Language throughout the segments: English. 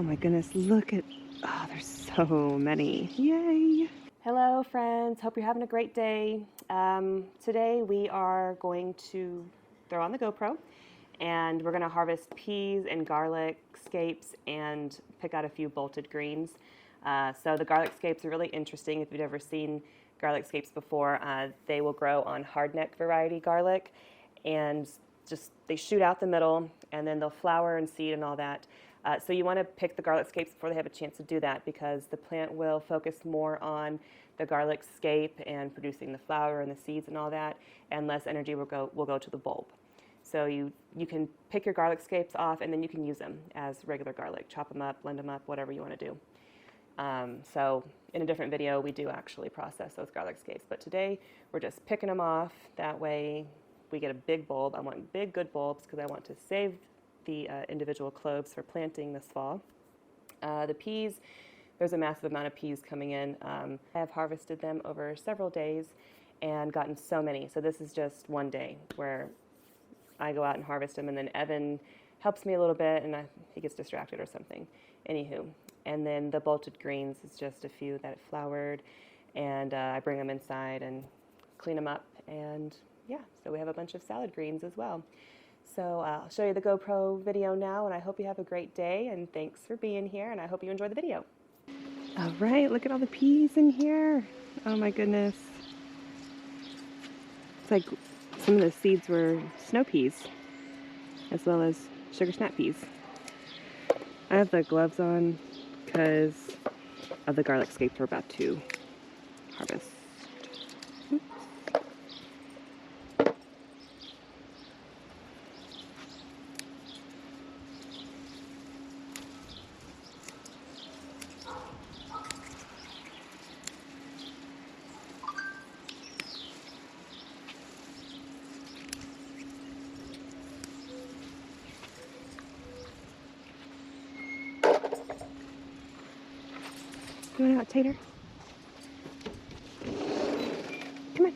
my goodness, look at, oh, there's so many. Yay! Hello friends, hope you're having a great day. Today we are going to throw on the GoPro and we're going to harvest peas and garlic scapes and pick out a few bolted greens. So the garlic scapes are really interesting. If you've ever seen garlic scapes before, they will grow on hardneck variety garlic, and just they shoot out the middle and then they'll flower and seed and all that. So you want to pick the garlic scapes before they have a chance to do that, because the plant will focus more on the garlic scape and producing the flower and the seeds and all that, and less energy will go to the bulb. So you can pick your garlic scapes off and then you can use them as regular garlic. Chop them up, blend them up, whatever you want to do. So in a different video we do actually process those garlic scapes, but today we're just picking them off. That way we get a big bulb. I want big good bulbs because I want to save the individual cloves for planting this fall. The peas, there's a massive amount of peas coming in. I have harvested them over several days and gotten so many. So this is just one day where I go out and harvest them, and then Evan helps me a little bit and he gets distracted or something. Anywho, and then the bolted greens is just a few that flowered, and I bring them inside and clean them up, and yeah, so we have a bunch of salad greens as well. So I'll show you the GoPro video now, and I hope you have a great day, and thanks for being here, and I hope you enjoy the video. All right, look at all the peas in here. Oh my goodness. It's like some of the seeds were snow peas, as well as sugar snap peas. I have the gloves on because of the garlic scapes we're about to harvest. Oops. You want out, Tater? Come on.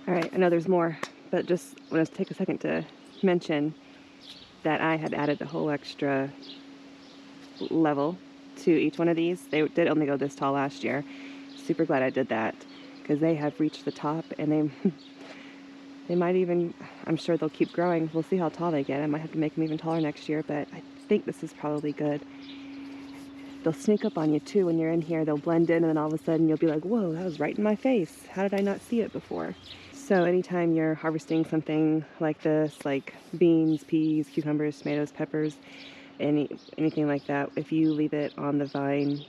All right, I know there's more, but just want to take a second to mention that I had added a whole extra level to each one of these. They did only go this tall last year. Super glad I did that, because they have reached the top, and they might even, I'm sure they'll keep growing. We'll see how tall they get. I might have to make them even taller next year, but I think this is probably good. They'll sneak up on you too when you're in here. They'll blend in, and then all of a sudden you'll be like, whoa, that was right in my face. How did I not see it before? So anytime you're harvesting something like this, like beans, peas, cucumbers, tomatoes, peppers, anything like that, if you leave it on the vine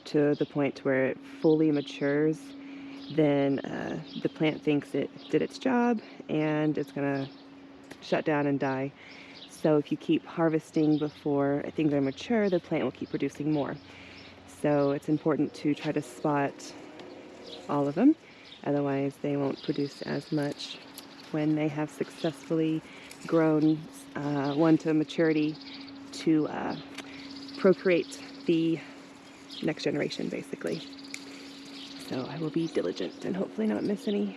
to the point where it fully matures, then the plant thinks it did its job and it's gonna shut down and die. So if you keep harvesting before things are mature, the plant will keep producing more. So it's important to try to spot all of them, otherwise they won't produce as much when they have successfully grown one to maturity to procreate the next generation, basically. So I will be diligent and hopefully not miss any.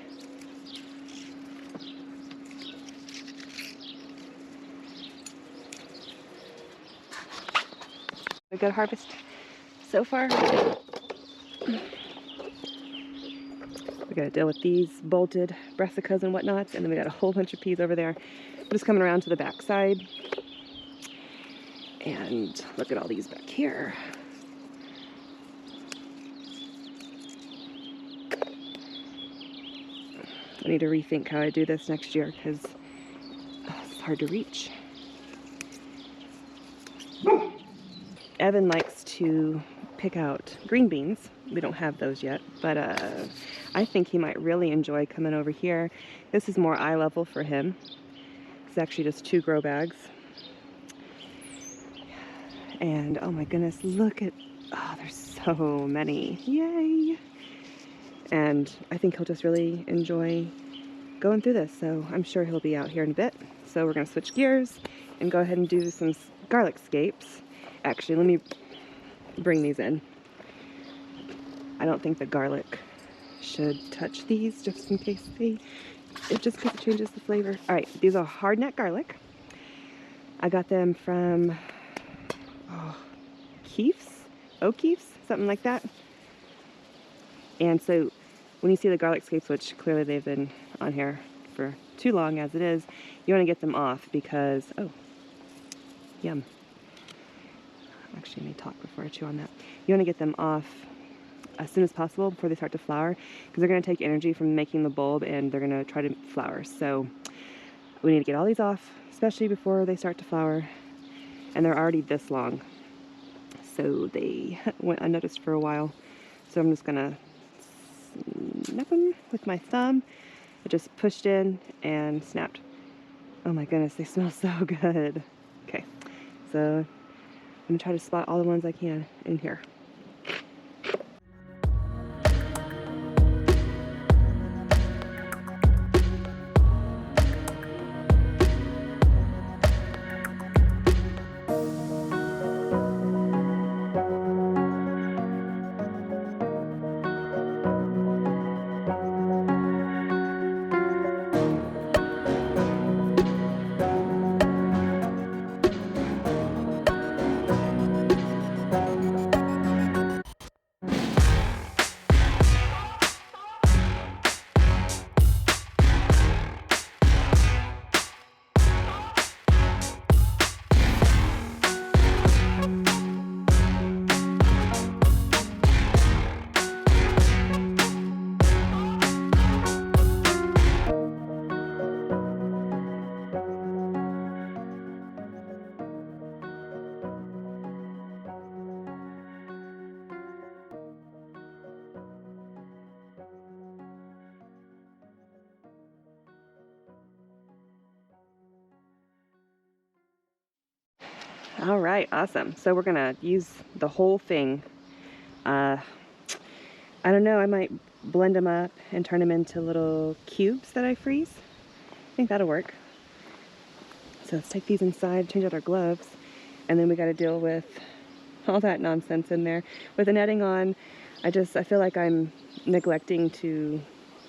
A good harvest so far. We gotta deal with these bolted brassicas and whatnots, and then we got a whole bunch of peas over there. I'm just coming around to the back side. And look at all these back here. I need to rethink how I do this next year because it's hard to reach. Evan likes to pick out green beans. We don't have those yet, but I think he might really enjoy coming over here. This is more eye level for him. It's actually just 2 grow bags. And oh my goodness, look at, oh, there's so many. Yay! And I think he'll just really enjoy going through this, so I'm sure he'll be out here in a bit. So we're gonna switch gears and go ahead and do some garlic scapes. Actually, let me bring these in. I don't think the garlic should touch these, just in case just because it changes the flavor. All right, these are hard neck garlic. I got them from O'Keefe's, something like that. And so when you see the garlic scapes, which clearly they've been on here for too long as it is, you want to get them off because, oh, yum. Actually, let me talk before I chew on that. You want to get them off as soon as possible before they start to flower, because they're going to take energy from making the bulb and they're going to try to flower. So we need to get all these off, especially before they start to flower. And they're already this long. So they went unnoticed for a while. So I'm just going to snap them with my thumb. I just pushed in and snapped. Oh my goodness, they smell so good. Okay, so I'm going to try to spot all the ones I can in here. All right, awesome. So we're gonna use the whole thing. I don't know, I might blend them up and turn them into little cubes that I freeze. I think that'll work. So let's take these inside, change out our gloves, and then we gotta deal with all that nonsense in there. With the netting on, I feel like I'm neglecting to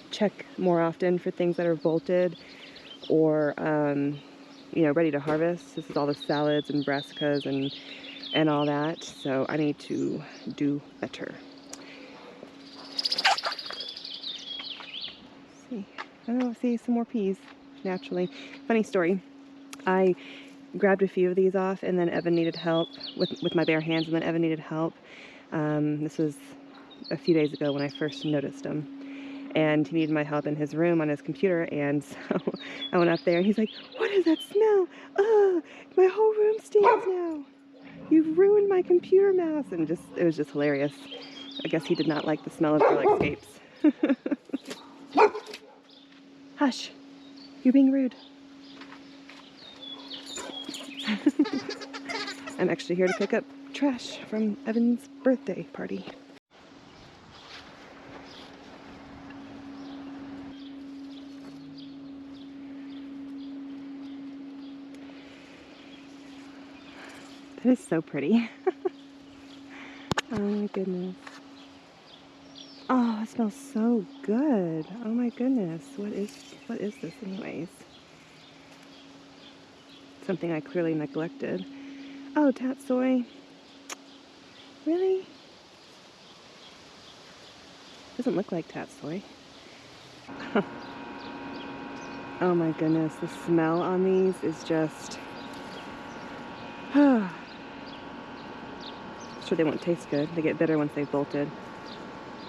check more often for things that are bolted or you know, ready to harvest. This is all the salads and brassicas and all that, so I need to do better. See, oh, see some more peas naturally. Funny story. I grabbed a few of these off, and then Evan needed help with my bare hands, and then Evan needed help. This was a few days ago when I first noticed him. And he needed my help in his room on his computer, and so I went up there and he's like, "What is that smell? Ugh, my whole room stinks now. You've ruined my computer mouse." And it was just hilarious. I guess he did not like the smell of garlic scapes. Hush, you're being rude. I'm actually here to pick up trash from Evan's birthday party. That is so pretty. Oh my goodness. Oh, it smells so good. Oh my goodness. What is this anyways? Something I clearly neglected. Oh, tatsoi. Really? Doesn't look like tatsoi. Oh my goodness, the smell on these is just... I'm sure they won't taste good. They get bitter once they've bolted.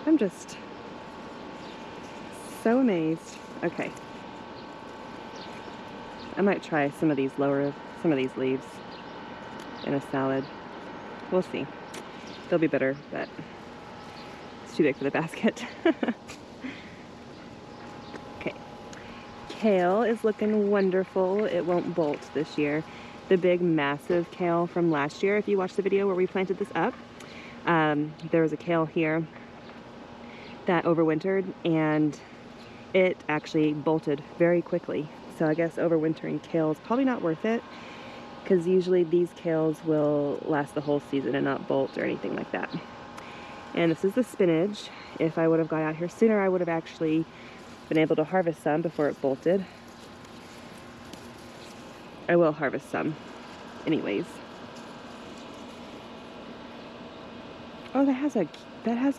I'm just so amazed. Okay. I might try some of these leaves in a salad. We'll see. They'll be bitter, but it's too big for the basket. Okay. Kale is looking wonderful. It won't bolt this year. The big massive kale from last year, if you watched the video where we planted this up, there was a kale here that overwintered and it actually bolted very quickly. So I guess overwintering kale is probably not worth it, because usually these kales will last the whole season and not bolt or anything like that. And this is the spinach. If I would have got out here sooner, I would have actually been able to harvest some before it bolted. I will harvest some anyways. Oh, that has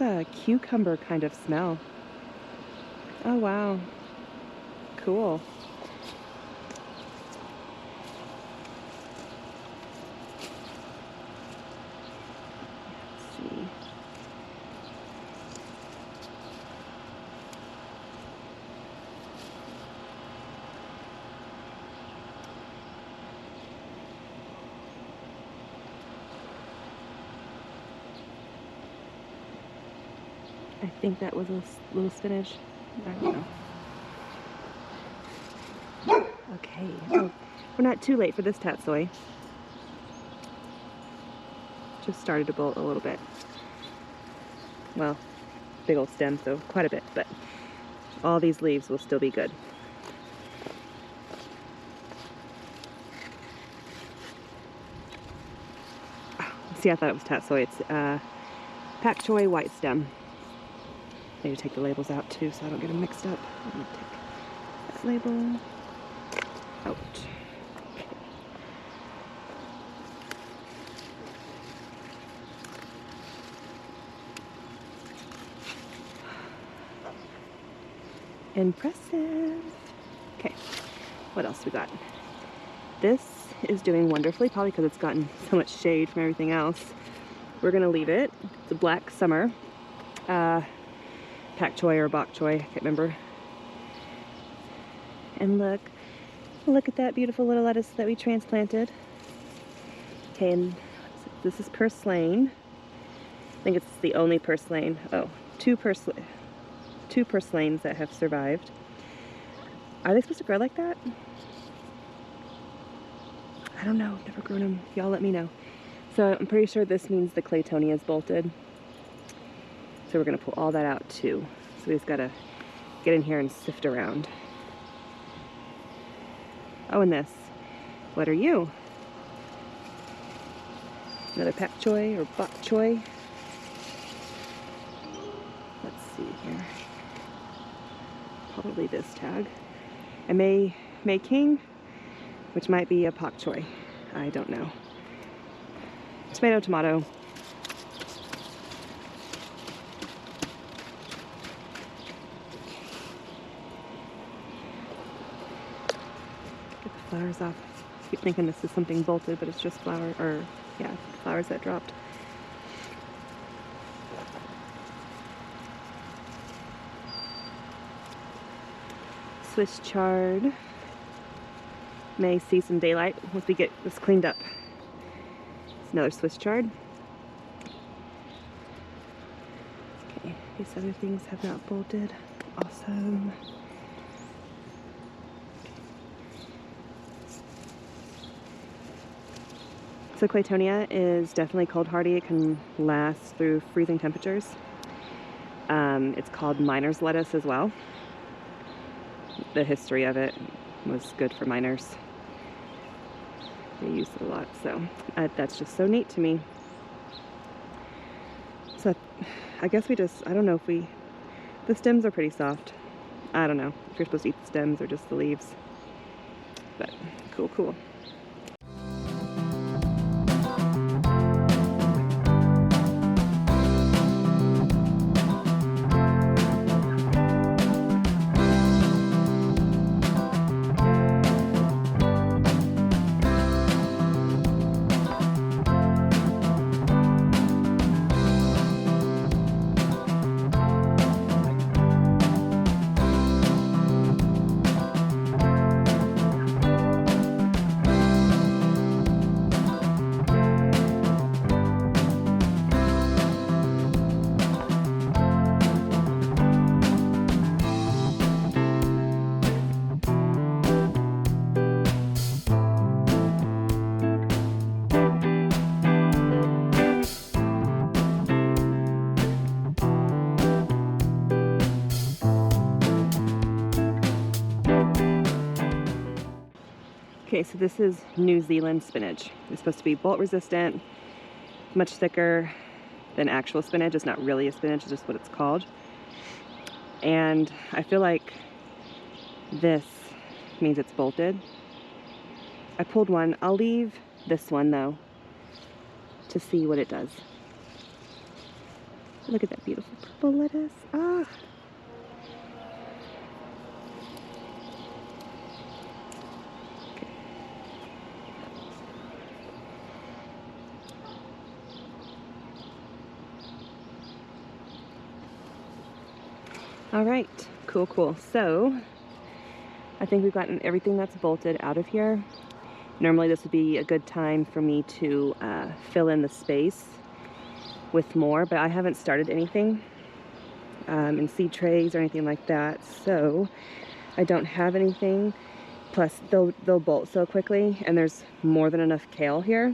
a cucumber kind of smell. Oh wow. Cool. Let's see. I think that was a little spinach. I don't know. Okay, oh, we're not too late for this tatsoi. Just started to bolt a little bit. Well, big old stem, so quite a bit, but all these leaves will still be good. Oh, see, I thought it was tatsoi. It's pak choi white stem. I need to take the labels out too so I don't get them mixed up. I'm going to take that label out. Okay. Impressive. Okay, what else we got? This is doing wonderfully, probably because it's gotten so much shade from everything else. We're going to leave it. It's a black summer. Pak choi or bok choi, I can't remember. And look at that beautiful little lettuce that we transplanted. Okay, and this is purslane. I think it's the only purslane. Oh, two purslanes that have survived. Are they supposed to grow like that? I don't know, never grown them. Y'all let me know. So I'm pretty sure this means the Claytonia is bolted. So we're gonna pull all that out too. So we just gotta get in here and sift around. Oh, and this. What are you? Another pak choi or bok choi. Let's see here. Probably this tag. A May King, which might be a pak choi. I don't know. Tomato, tomato. Get the flowers off. I keep thinking this is something bolted, but it's just flower, or yeah, flowers that dropped. Swiss chard. May see some daylight once we get this cleaned up. It's another Swiss chard. Okay, these other things have not bolted. Awesome. So Claytonia is definitely cold hardy. It can last through freezing temperatures. It's called miner's lettuce as well. The history of it was good for miners. They used it a lot, so that's just so neat to me. So I guess I don't know if the stems are pretty soft. I don't know if you're supposed to eat the stems or just the leaves, but cool. Okay, so this is New Zealand spinach. It's supposed to be bolt resistant, much thicker than actual spinach. It's not really a spinach, it's just what it's called. And I feel like this means it's bolted. I pulled one. I'll leave this one though to see what it does. Look at that beautiful purple lettuce. Ah! All right, cool. So I think we've gotten everything that's bolted out of here. Normally this would be a good time for me to fill in the space with more, but I haven't started anything in seed trays or anything like that, so I don't have anything. Plus they'll bolt so quickly, and there's more than enough kale here.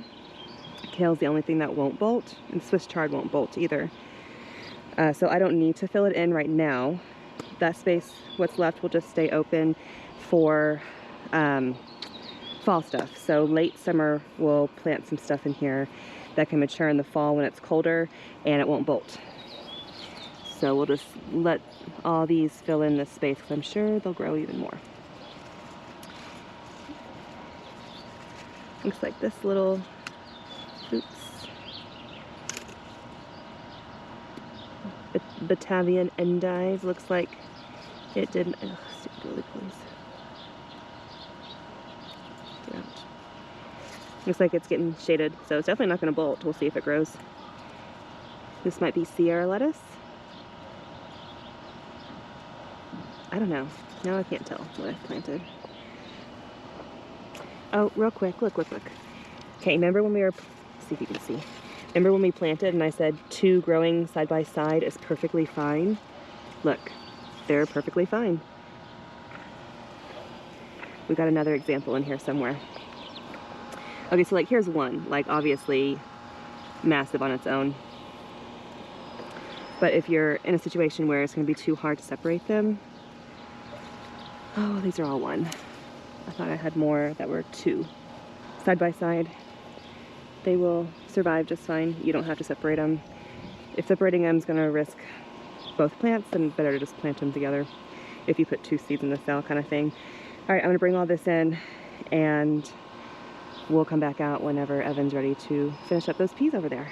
Kale's the only thing that won't bolt, and Swiss chard won't bolt either. So I don't need to fill it in right now. That space, what's left, will just stay open for fall stuff. So late summer, we'll plant some stuff in here that can mature in the fall when it's colder and it won't bolt. So we'll just let all these fill in this space because I'm sure they'll grow even more. Looks like this little, Batavian endive looks like it didn't. Ugh, stupid really please. Get out. Looks like it's getting shaded, so it's definitely not going to bolt. We'll see if it grows. This might be Sierra lettuce. I don't know. Now I can't tell what I've planted. Oh, real quick, look. Okay, remember when we were, see if you can see. Remember when we planted and I said 2 growing side by side is perfectly fine? Look, they're perfectly fine. We got another example in here somewhere. Okay, so like here's one, like obviously massive on its own. But if you're in a situation where it's going to be too hard to separate them, oh, these are all one. I thought I had more that were 2 side by side. They will survive just fine. You don't have to separate them. If separating them is going to risk both plants, then better to just plant them together if you put 2 seeds in the cell kind of thing. All right, I'm going to bring all this in and we'll come back out whenever Evan's ready to finish up those peas over there.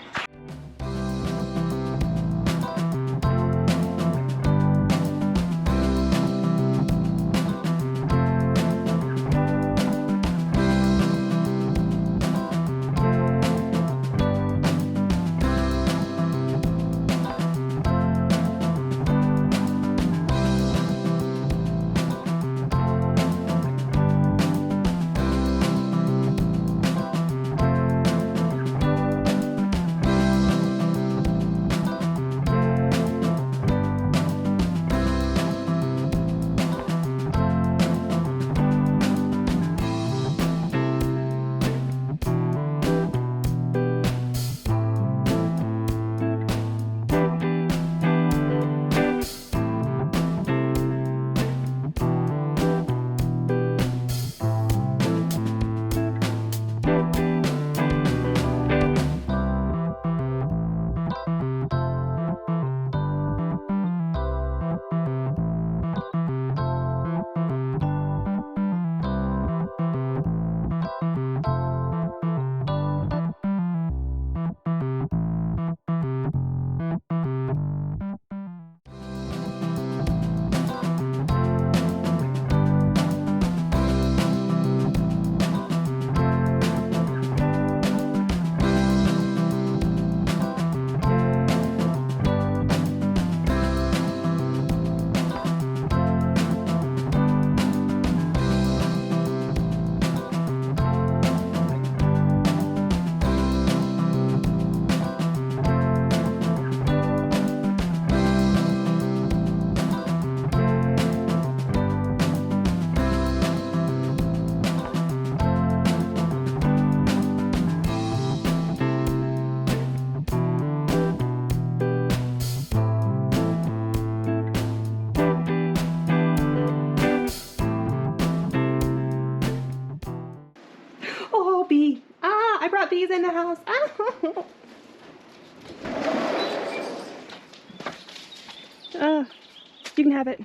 You can have it.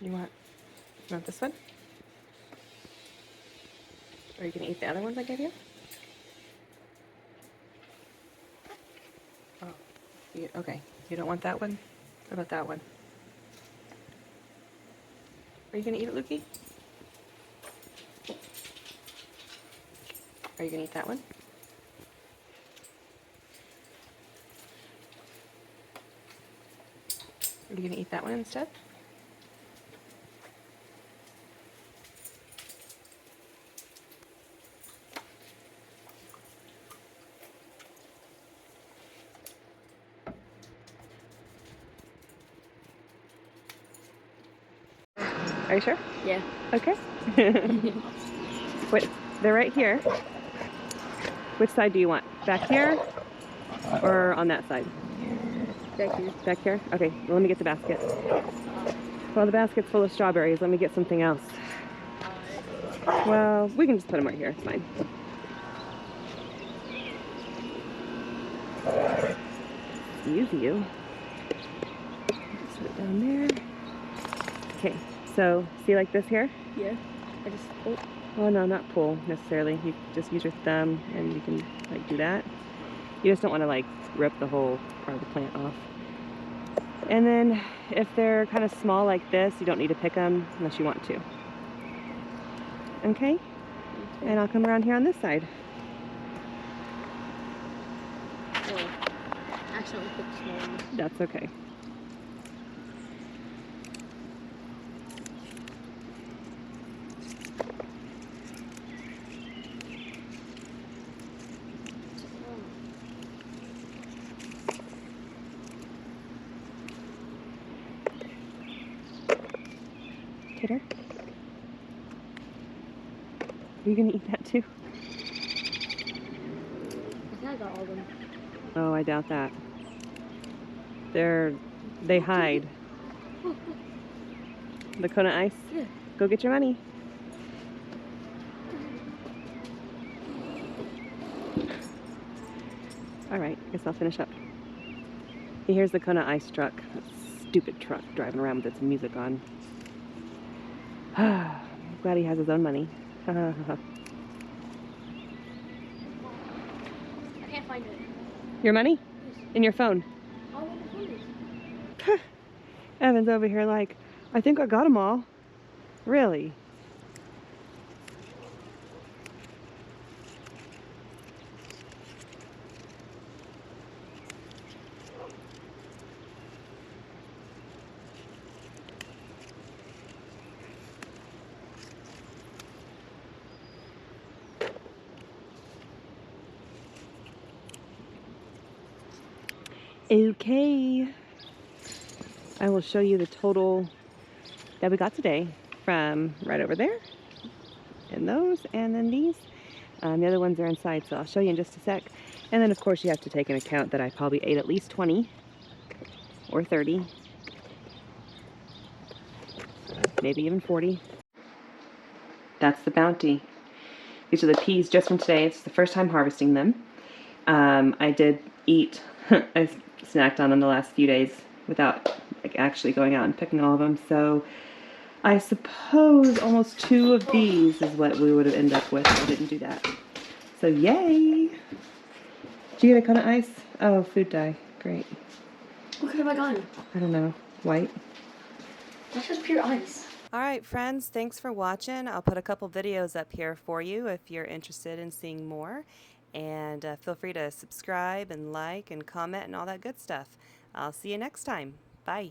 You want this one? Or are you going to eat the other ones I gave you? Oh, okay. You don't want that one? What about that one? Are you going to eat it, Lukey? Are you going to eat that one? Are you going to eat that one instead? Are you sure? Yeah. Okay. Wait, they're right here. Which side do you want? Back here or on that side? Back here. Back here? Okay, well, let me get the basket. Well, the basket's full of strawberries. Let me get something else. Well, we can just put them right here. It's fine. Excuse you. Just put it down there. Okay, so see like this here? Yeah. I just pull. Oh no, not pull necessarily. You just use your thumb and you can like do that. You just don't want to like rip the whole part of the plant off. And then if they're kind of small like this, you don't need to pick them unless you want to. Okay? And I'll come around here on this side. Oh, accidentally put the small one. That's okay. Kidder? Are you gonna eat that too? I think I got all of them. Oh, I doubt that. They hide. The Kona ice? Yeah. Go get your money. Alright, guess I'll finish up. Here's the Kona ice truck. That stupid truck driving around with its music on. I'm glad he has his own money. I can't find it. Your money? In your phone. Oh, what is it? Evan's over here like, I think I got them all. Really? Okay, I will show you the total that we got today from right over there, and those, and then these. The other ones are inside, so I'll show you in just a sec. And then of course you have to take into account that I probably ate at least 20 or 30, maybe even 40. That's the bounty. These are the peas just from today. It's the first time harvesting them. I did eat, I snacked on them the last few days without like actually going out and picking all of them. So I suppose almost 2 of these is what we would have ended up with if I didn't do that. So yay! Did you get a Kona ice? Oh, food dye. Great. What have I gotten? I don't know. White? That's just pure ice. All right, friends, thanks for watching. I'll put a couple videos up here for you if you're interested in seeing more. And feel free to subscribe and like and comment and all that good stuff. I'll see you next time. Bye.